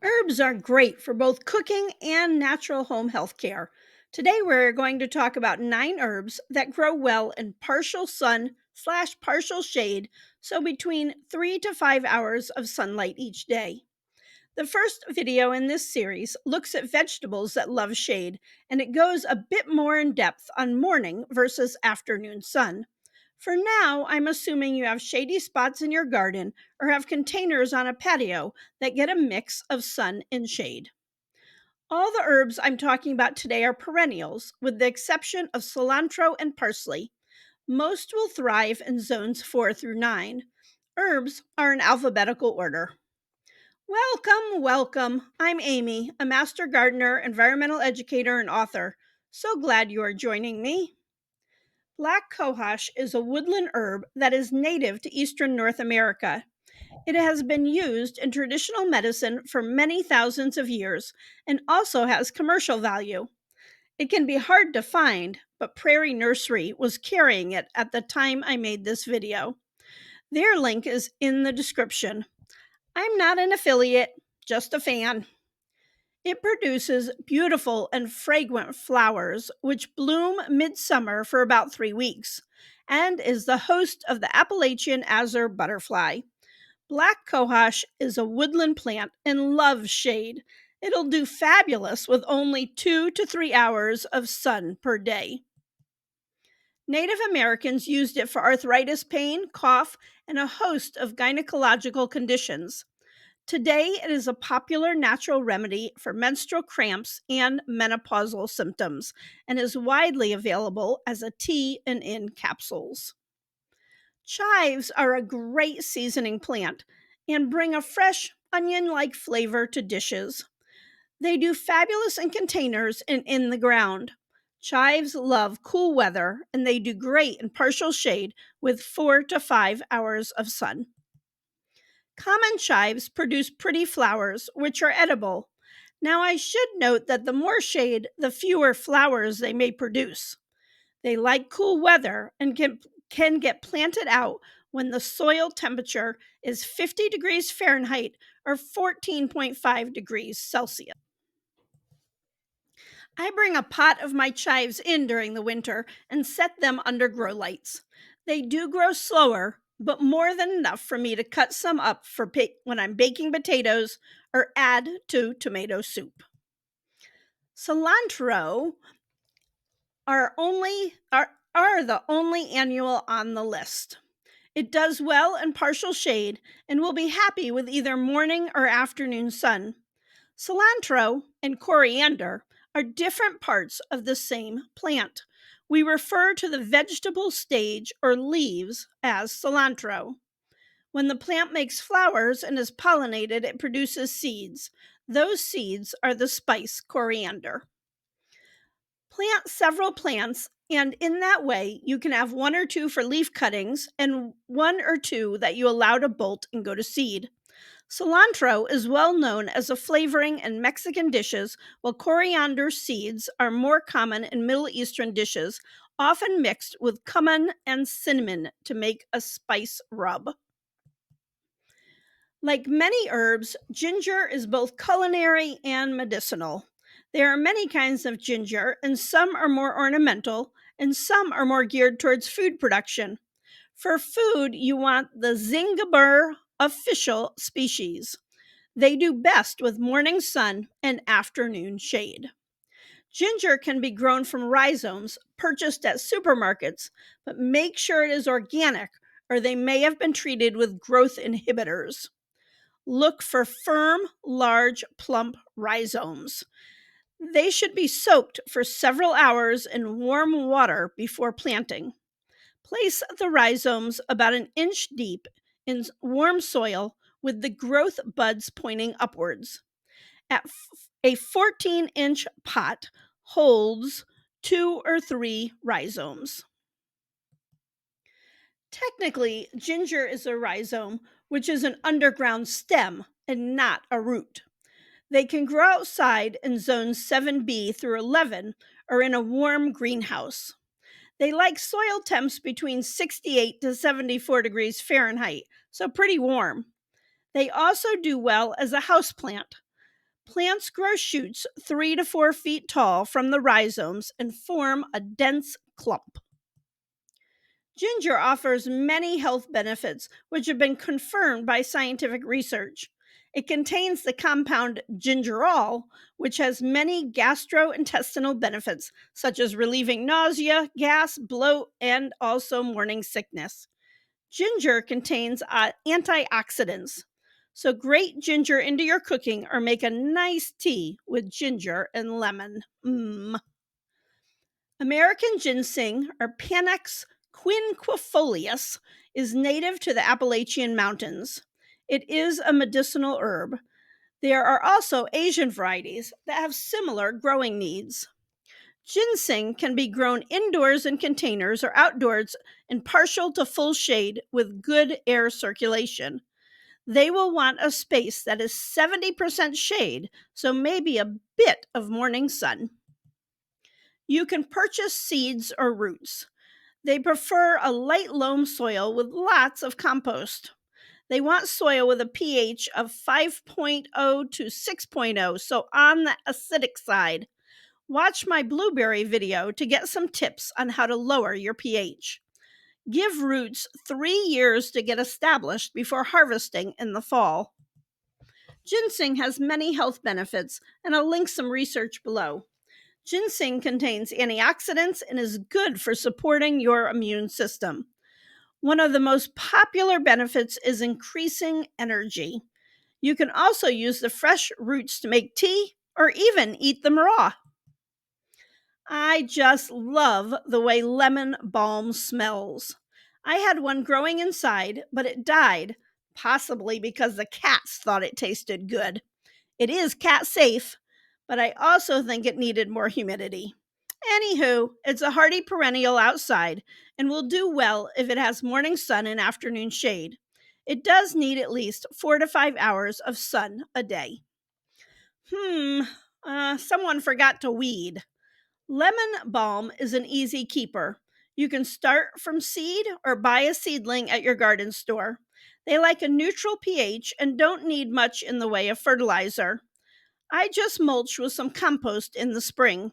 Herbs are great for both cooking and natural home health care. Today, we're going to talk about 9 herbs that grow well in partial sun/slash partial shade, so between 3 to 5 hours of sunlight each day. The first video in this series looks at vegetables that love shade, and it goes a bit more in depth on morning versus afternoon sun. For now, I'm assuming you have shady spots in your garden or have containers on a patio that get a mix of sun and shade. All the herbs I'm talking about today are perennials, with the exception of cilantro and parsley. Most will thrive in zones 4 through 9. Herbs are in alphabetical order. Welcome, welcome. I'm Amy, a master gardener, environmental educator, and author. So glad you are joining me. Black cohosh is a woodland herb that is native to eastern North America. It has been used in traditional medicine for many thousands of years and also has commercial value. It can be hard to find, but Praire Nursery was carrying it at the time I made this video. Their link is in the description. I'm not an affiliate, just a fan. It produces beautiful and fragrant flowers which bloom midsummer for about 3 weeks and is the host of the Appalachian azure butterfly. Black cohosh is a woodland plant and loves shade. It'll do fabulous with only 2 to 3 hours of sun per day. Native Americans used it for arthritis pain, cough, and a host of gynecological conditions. Today, it is a popular natural remedy for menstrual cramps and menopausal symptoms and is widely available as a tea and in capsules. Chives are a great seasoning plant and bring a fresh, onion like flavor to dishes. They do fabulous in containers and in the ground. Chives love cool weather and they do great in partial shade with 4 to 5 hours of sun. Common chives produce pretty flowers, which are edible. Now, I should note that the more shade, the fewer flowers they may produce. They like cool weather and can get planted out when the soil temperature is 50 degrees Fahrenheit or 14.5 degrees Celsius. I bring a pot of my chives in during the winter and set them under grow lights. They do grow slower, but more than enough for me to cut some up for when I'm baking potatoes or add to tomato soup. Cilantro are the only annual on the list. It does well in partial shade and will be happy with either morning or afternoon sun. Cilantro and coriander are different parts of the same plant. We refer to the vegetable stage or leaves as cilantro. When the plant makes flowers and is pollinated, it produces seeds. Those seeds are the spice coriander. Plant several plants, and in that way, you can have 1 or 2 for leaf cuttings and 1 or 2 that you allow to bolt and go to seed. Cilantro is well known as a flavoring in Mexican dishes, while coriander seeds are more common in Middle Eastern dishes, often mixed with cumin and cinnamon to make a spice rub. Like many herbs, ginger is both culinary and medicinal. There are many kinds of ginger, and some are more ornamental, and some are more geared towards food production. For food, you want the Zingiber official species. They do best with morning sun and afternoon shade. Ginger can be grown from rhizomes purchased at supermarkets, but make sure it is organic or they may have been treated with growth inhibitors. Look for firm, large, plump rhizomes. They should be soaked for several hours in warm water before planting. Place the rhizomes about an inch deep in warm soil with the growth buds pointing upwards. A 14-inch pot holds 2 or 3 rhizomes. Technically, ginger is a rhizome, which is an underground stem and not a root. They can grow outside in zones 7B through 11 or in a warm greenhouse. They like soil temps between 68 to 74 degrees Fahrenheit, so pretty warm. They also do well as a houseplant. Plants grow shoots 3 to 4 feet tall from the rhizomes and form a dense clump. Ginger offers many health benefits, which have been confirmed by scientific research. It contains the compound gingerol, which has many gastrointestinal benefits, such as relieving nausea, gas, bloat, and also morning sickness. Ginger contains antioxidants. So grate ginger into your cooking or make a nice tea with ginger and lemon. Mmm. American ginseng, or Panax quinquefolius, is native to the Appalachian Mountains. It is a medicinal herb. There are also Asian varieties that have similar growing needs. Ginseng can be grown indoors in containers or outdoors in partial to full shade with good air circulation. They will want a space that is 70% shade, so maybe a bit of morning sun. You can purchase seeds or roots. They prefer a light loam soil with lots of compost. They want soil with a pH of 5.0 to 6.0, so on the acidic side. Watch my blueberry video to get some tips on how to lower your pH. Give roots 3 years to get established before harvesting in the fall. Ginseng has many health benefits, and I'll link some research below. Ginseng contains antioxidants and is good for supporting your immune system. One of the most popular benefits is increasing energy. You can also use the fresh roots to make tea or even eat them raw. I just love the way lemon balm smells. I had one growing inside, but it died, possibly because the cats thought it tasted good. It is cat safe, but I also think it needed more humidity. Anywho, it's a hardy perennial outside and will do well if it has morning sun and afternoon shade. It does need at least 4 to 5 hours of sun a day. Someone forgot to weed. Lemon balm is an easy keeper. You can start from seed or buy a seedling at your garden store. They like a neutral pH and don't need much in the way of fertilizer. I just mulch with some compost in the spring.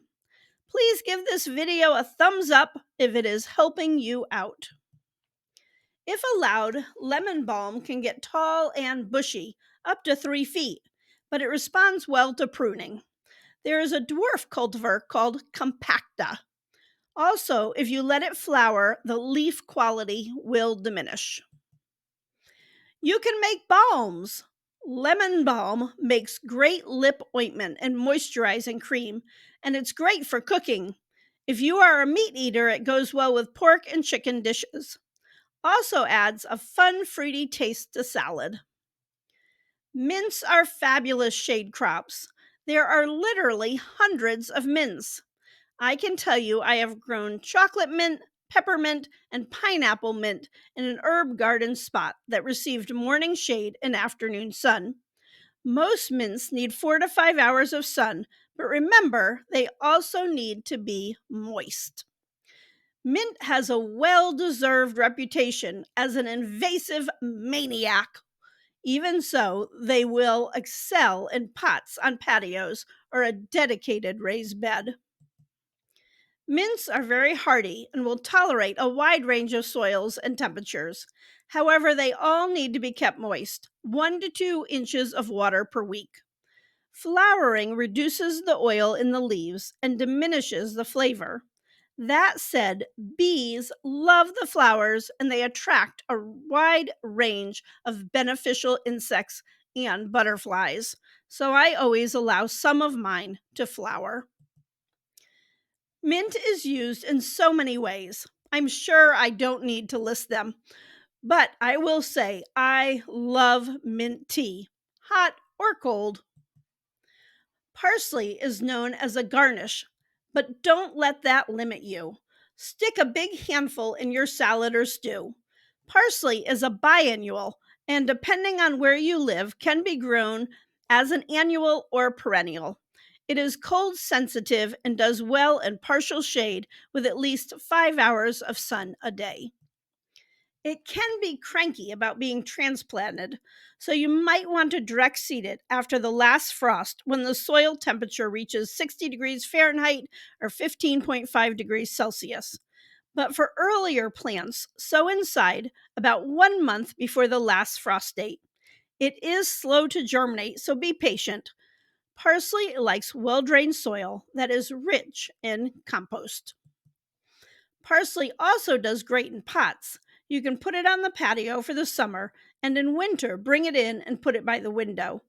Please give this video a thumbs up if it is helping you out. If allowed, lemon balm can get tall and bushy, up to 3 feet, but it responds well to pruning. There is a dwarf cultivar called compacta. Also, if you let it flower, the leaf quality will diminish. You can make balms. Lemon balm makes great lip ointment and moisturizing cream, and it's great for cooking. If you are a meat eater, it goes well with pork and chicken dishes. Also adds a fun, fruity taste to salad. Mints are fabulous shade crops. There are literally hundreds of mints. I can tell you I have grown chocolate mint, peppermint, and pineapple mint in an herb garden spot that received morning shade and afternoon sun. Most mints need 4 to 5 hours of sun, but remember, they also need to be moist. Mint has a well-deserved reputation as an invasive maniac. Even so, they will excel in pots on patios or a dedicated raised bed. Mints are very hardy and will tolerate a wide range of soils and temperatures. However, they all need to be kept moist, 1 to 2 inches of water per week. Flowering reduces the oil in the leaves and diminishes the flavor. That said, bees love the flowers and they attract a wide range of beneficial insects and butterflies. So I always allow some of mine to flower. Mint is used in so many ways. I'm sure I don't need to list them, but I will say I love mint tea, hot or cold. Parsley is known as a garnish, but don't let that limit you. Stick a big handful in your salad or stew. Parsley is a biennial, and depending on where you live, can be grown as an annual or perennial. It is cold sensitive and does well in partial shade with at least 5 hours of sun a day. It can be cranky about being transplanted, so you might want to direct seed it after the last frost when the soil temperature reaches 60 degrees Fahrenheit or 15.5 degrees Celsius. But for earlier plants, sow inside about 1 month before the last frost date. It is slow to germinate, so be patient. Parsley likes well drained soil that is rich in compost. Parsley also does great in pots. You can put it on the patio for the summer, and in winter, bring it in and put it by the window.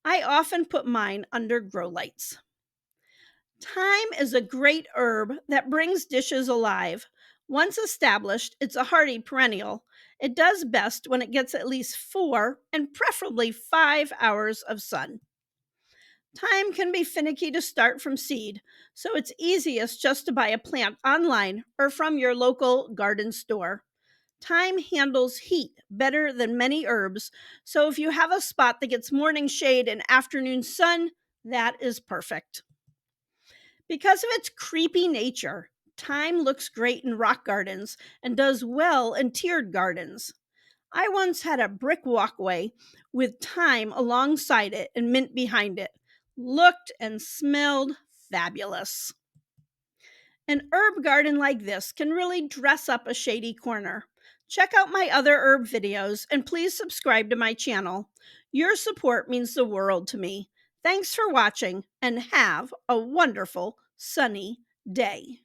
I often put mine under grow lights. Thyme is a great herb that brings dishes alive. Once established, it's a hardy perennial. It does best when it gets at least 4 and preferably 5 hours of sun. Thyme can be finicky to start from seed, so it's easiest just to buy a plant online or from your local garden store. Thyme handles heat better than many herbs, so if you have a spot that gets morning shade and afternoon sun, that is perfect. Because of its creepy nature, thyme looks great in rock gardens and does well in tiered gardens. I once had a brick walkway with thyme alongside it and mint behind it. Looked and smelled fabulous. An herb garden like this can really dress up a shady corner. Check out my other herb videos and please subscribe to my channel. Your support means the world to me. Thanks for watching and have a wonderful sunny day.